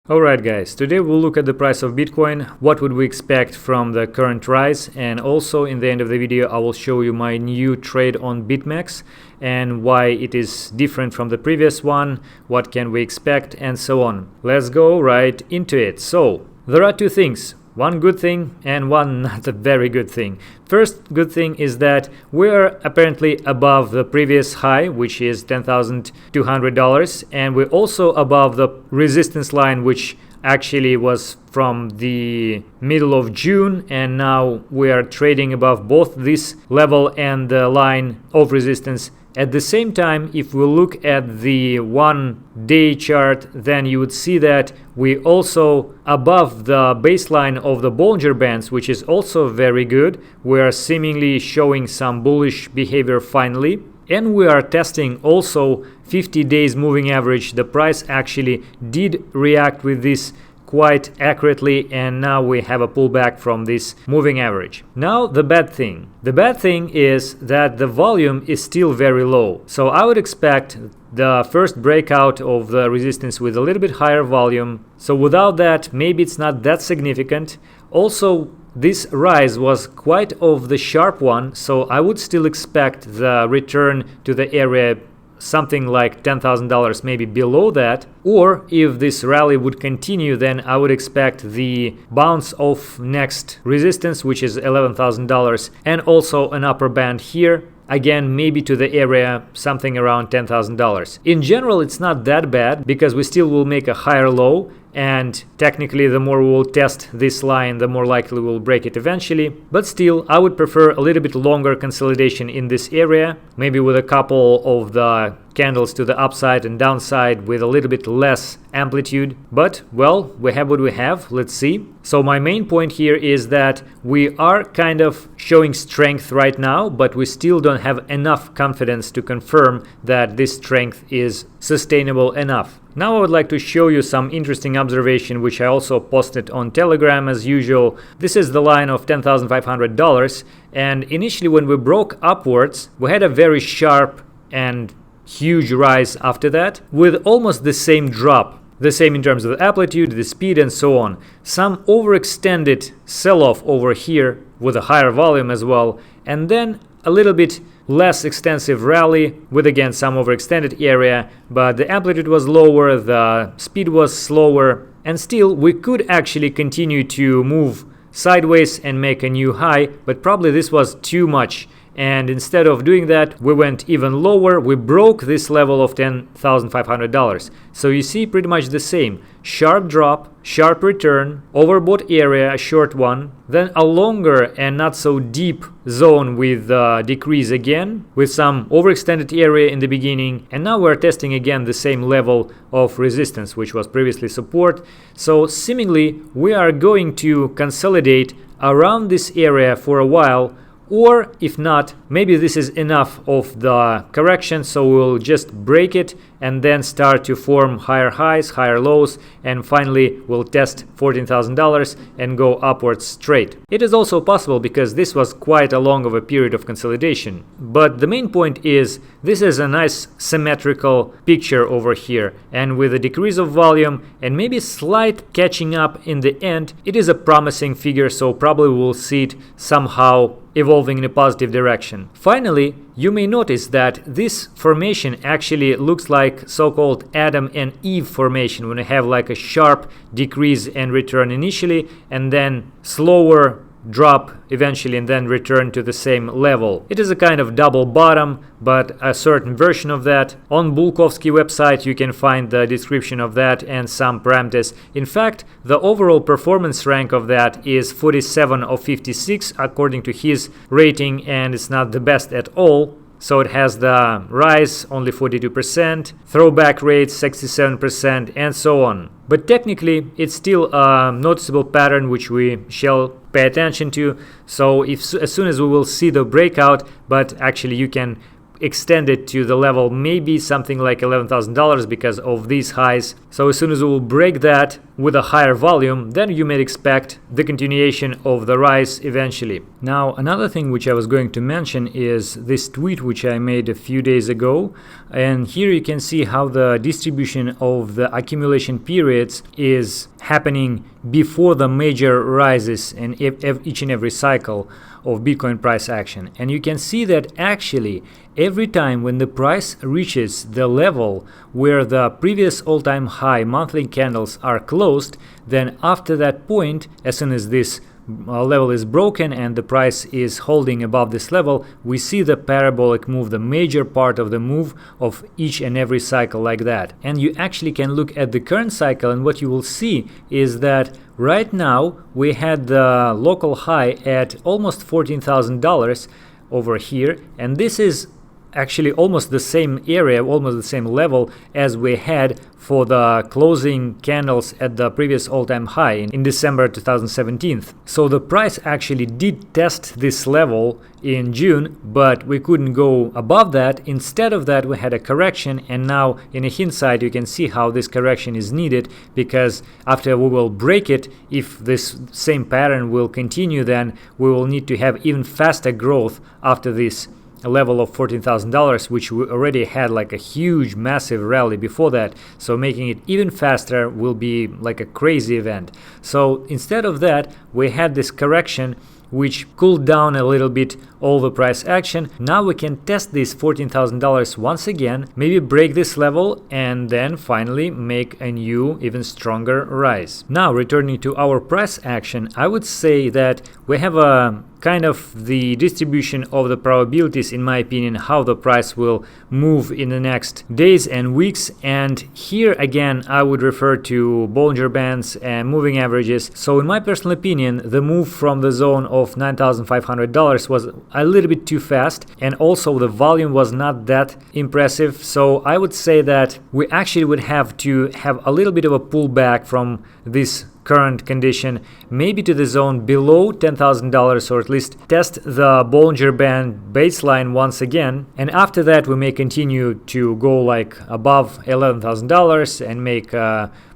Alright guys, today we'll look at the price of Bitcoin, what would we expect from the current rise, and also in the end of the video I will show you my new trade on Bitmex and why it is different from the previous one, what can we expect, and so on. Let's go right into it. So, there are two things. One good thing and one not a very good thing. First good thing is that we're apparently above the previous high, which is $10,200, and we're also above the resistance line, which actually was from the middle of June, and now we are trading above both this level and the line of resistance. At the same time, if we look at the 1 day chart, then you would see that we also above the baseline of the Bollinger Bands, which is also very good. We are seemingly showing some bullish behavior finally. And we are testing also 50 days moving average. The price actually did react with this quite accurately, and now we have a pullback from this moving average. Now the bad thing. The bad thing is that the volume is still very low. So I would expect the first breakout of the resistance with a little bit higher volume. So without that, maybe it's not that significant. Also, this rise was quite of the sharp one, so I would still expect the return to the area something like $10,000, maybe below that. Or if this rally would continue, then I would expect the bounce of next resistance, which is $11,000, and also an upper band here. Again, maybe to the area something around $10,000. In general, it's not that bad because we still will make a higher low, and technically the more we will test this line, the more likely we'll break it eventually. But still, I would prefer a little bit longer consolidation in this area, maybe with a couple of the candles to the upside and downside with a little bit less amplitude. But well, we have what we have. Let's see. So my main point here is that we are kind of showing strength right now, but we still don't have enough confidence to confirm that this strength is sustainable enough. Now I would like to show you some interesting observation, which I also posted on Telegram as usual. This is the line of $10,500, and initially when we broke upwards, we had a very sharp and huge rise after that with almost the same drop. The same in terms of the amplitude, the speed, and so on. Some overextended sell-off over here with a higher volume as well, and then a little bit less extensive rally with again some overextended area, but the amplitude was lower, the speed was slower, and still we could actually continue to move sideways and make a new high, but probably this was too much. And instead of doing that, we went even lower. We broke this level of $10,500. So you see pretty much the same. Sharp drop, sharp return, overbought area, a short one, then a longer and not so deep zone with decrease again, with some overextended area in the beginning. And now we're testing again the same level of resistance, which was previously support. So seemingly we are going to consolidate around this area for a while. Or if not, maybe this is enough of the correction, so we'll just break it and then start to form higher highs, higher lows, and finally we'll test $14,000 and go upwards straight. It is also possible because this was quite a long of a period of consolidation. But the main point is this is a nice symmetrical picture over here, and with a decrease of volume and maybe slight catching up in the end, it is a promising figure, so probably we'll see it somehow evolving in a positive direction. Finally, you may notice that this formation actually looks like so-called Adam and Eve formation, when you have like a sharp decrease and return initially, and then slower drop eventually, and then return to the same level. It is a kind of double bottom, but a certain version of that. On Bulkovsky website you can find the description of that and some parameters. In fact, the overall performance rank of that is 47 of 56 according to his rating, and it's not the best at all. So it has the rise only 42%, throwback rates 67%, and so on. But technically it's still a noticeable pattern which we shall pay attention to. So as soon as we will see the breakout, but actually you can extended to the level maybe something like $11,000 because of these highs. So as soon as we will break that with a higher volume, then you may expect the continuation of the rise eventually. Now, another thing which I was going to mention is this tweet which I made a few days ago, and here you can see how the distribution of the accumulation periods is happening before the major rises in each and every cycle of Bitcoin price action. And you can see that actually every time when the price reaches the level where the previous all-time high monthly candles are closed, then after that point, as soon as this level is broken and the price is holding above this level, we see the parabolic move, the major part of the move of each and every cycle like that. And you actually can look at the current cycle, and what you will see is that right now we had the local high at almost $14,000 over here, and this is actually almost the same area, almost the same level as we had for the closing candles at the previous all-time high in December 2017. So the price actually did test this level in June, but we couldn't go above that. Instead of that, we had a correction, and now in a hindsight you can see how this correction is needed, because after we will break it, if this same pattern will continue, then we will need to have even faster growth after this a level of $14,000, which we already had like a huge massive rally before that. So making it even faster will be like a crazy event. So instead of that, we had this correction which cooled down a little bit all the price action. Now we can test this $14,000 once again, maybe break this level, and then finally make a new, even stronger rise. Now, returning to our price action, I would say that we have a kind of the distribution of the probabilities, in my opinion, how the price will move in the next days and weeks. And here again, I would refer to Bollinger Bands and moving averages. So in my personal opinion, the move from the zone of $9,500 was a little bit too fast, and also the volume was not that impressive. So I would say that we actually would have to have a little bit of a pullback from this current condition, maybe to the zone below $10,000, or at least test the Bollinger Band baseline once again. And after that, we may continue to go like above $11,000 and make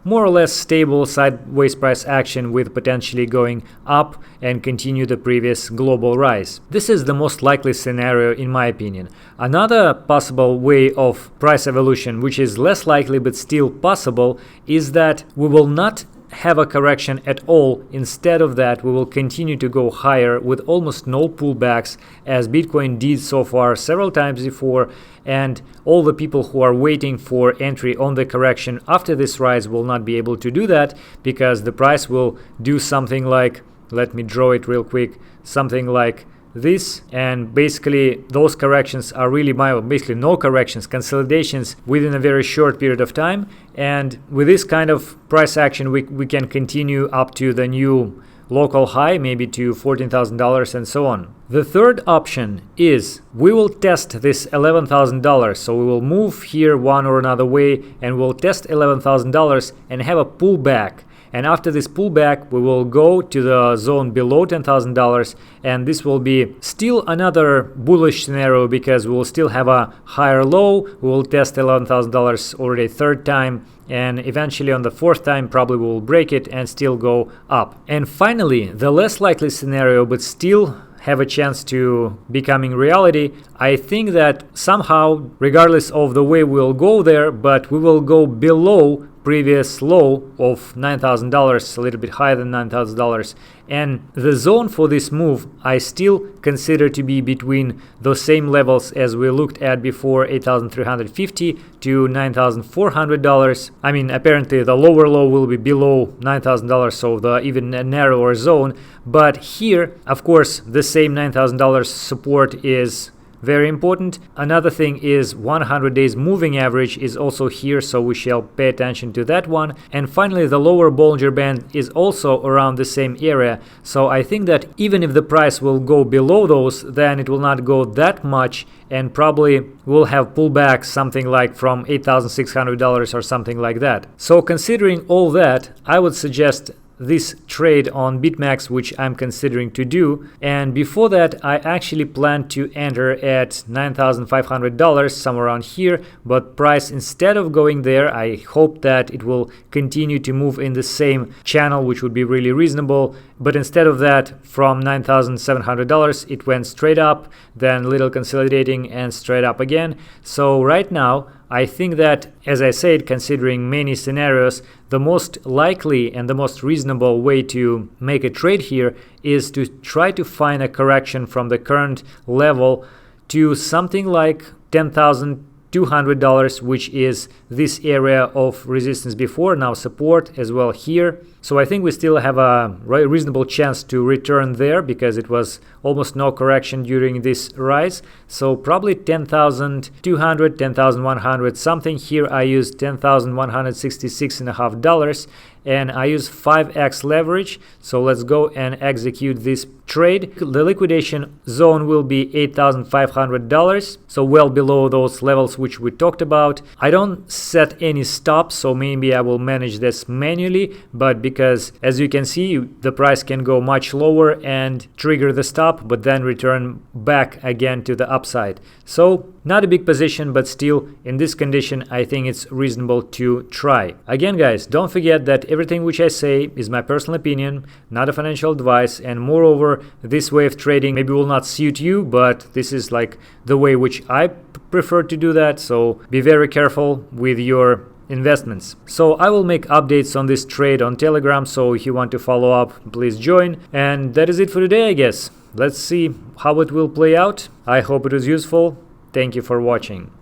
more or less stable sideways price action, with potentially going up and continue the previous global rise. This is the most likely scenario in my opinion. Another possible way of price evolution, which is less likely but still possible, is that we will not have a correction at all. Instead of that, we will continue to go higher with almost no pullbacks, as Bitcoin did so far several times before, and all the people who are waiting for entry on the correction after this rise will not be able to do that, because the price will do something like, let me draw it real quick, something like this, and basically those corrections are really basically no corrections, consolidations within a very short period of time. And with this kind of price action, we can continue up to the new local high, maybe to $14,000 and so on. The third option is we will test this $11,000. So we will move here one or another way, and we'll test $11,000 and have a pullback. And after this pullback, we will go to the zone below $10,000, and this will be still another bullish scenario, because we will still have a higher low. We will test $11,000 already third time, and eventually on the fourth time probably we will break it and still go up. And finally, the less likely scenario, but still have a chance to becoming reality, I think that somehow, regardless of the way we'll go there, but we will go below previous low of $9,000, a little bit higher than $9,000. And the zone for this move I still consider to be between those same levels as we looked at before, $8,350 to $9,400. I mean, apparently the lower low will be below $9,000, so the even narrower zone. But here, of course, the same $9,000 support is very important. Another thing is 100 days moving average is also here, so we shall pay attention to that one. And finally, the lower Bollinger Band is also around the same area, so I think that even if the price will go below those, then it will not go that much, and probably will have pullback something like from $8,600 or something like that. So considering all that, I would suggest this trade on Bitmex, which I'm considering to do. And before that, I actually planned to enter at $9,500, somewhere around here, but price, instead of going there, I hope that it will continue to move in the same channel, which would be really reasonable. But instead of that, from $9,700, it went straight up, then little consolidating and straight up again. So right now, I think that, as I said, considering many scenarios, the most likely and the most reasonable way to make a trade here is to try to find a correction from the current level to something like $10,200, which is this area of resistance before, now support as well here. So I think we still have a reasonable chance to return there because it was almost no correction during this rise. So probably 10,200, 10,100 something. Here I use $10,166.50 and I use 5x leverage. So let's go and execute this trade. The liquidation zone will be $8,500, so well below those levels which we talked about. I don't set any stops, so maybe I will manage this manually, but because as you can see, the price can go much lower and trigger the stop, but then return back again to the upside. So not a big position, but still in this condition, I think it's reasonable to try. Again, guys, don't forget that everything which I say is my personal opinion, not a financial advice, and moreover, this way of trading maybe will not suit you, but this is like the way which I prefer to do that. So be very careful with your investments. So I will make updates on this trade on Telegram, so if you want to follow up, please join. And that is it for today, I guess. Let's see how it will play out. I hope it was useful. Thank you for watching.